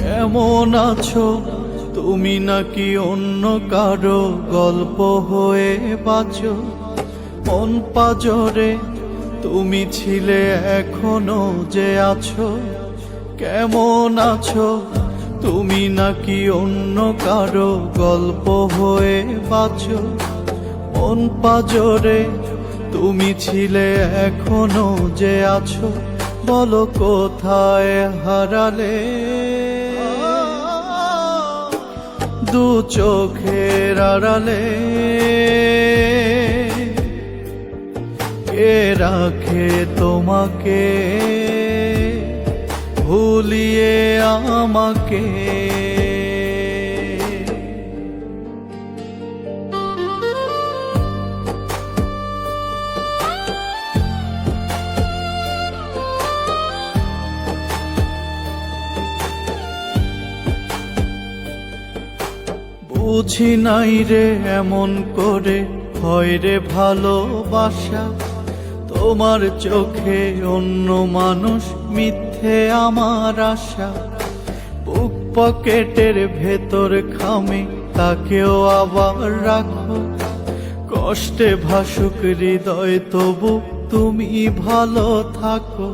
কেমন আছো তুমি? নাকি অন্য কারো গল্প হয়ে বাঁচো? মন পাজরে তুমি ছিলে, এখনো যে আছো। কেমন আছো তুমি? নাকি অন্য কারো গল্প হয়ে বাঁচো? মন পাজরে তুমি ছিলে, এখনো যে আছো। বলো কোথায় হারালে? দু চোখের আড়ালে কে রাখে তোমাকে, ভুলিয়ে আমাকে? বুঝি নাই রে এমন করে হয় রে ভালোবাসা। তোমার চোখে অন্য মানুষ, মিথ্যে আমার আশা। বুক পকেটের ভেতর খামে তাকেও আবার রাখো। কষ্টে ভাসুক হৃদয়, তবু তুমি ভালো থাকো।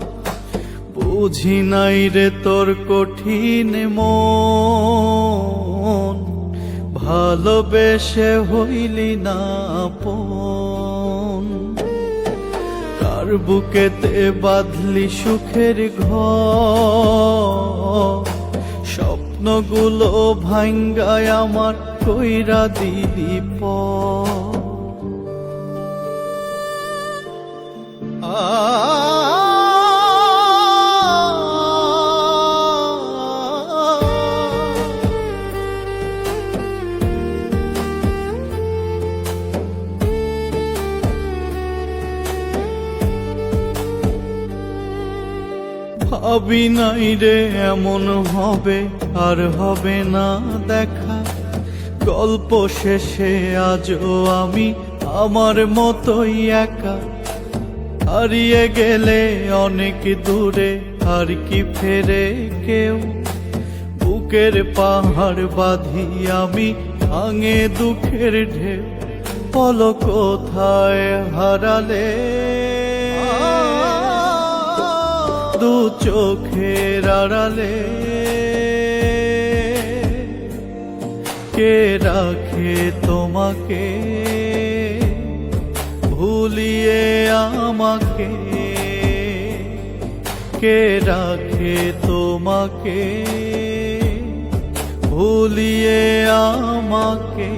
বুঝি নাই রে তোর কঠিন মন, ভালোবেসে হইলি না আপন। কার বুকেতে বাঁধলি সুখের ঘর, স্বপ্নগুলো ভাঙ্গায় আমার কইরা দিলি পর। ভাবি নাই রে এমন হবে, আর হবে না দেখা। গল্প শেষে আজও আমি আমার মতোই একা। হারিয়ে গেলে অনেক দূরে, আর কি ফেরে কেউ? বুকের পাহাড় বাঁধি আমি, ভাঙে দুঃখের ঢেউ। বলো কোথায় হারালে? দু চোখের আড়ালে কে রাখে তোমাকে, ভুলিয়ে আমাকে? কে রাখে তোমাকে, ভুলিয়ে আমাকে?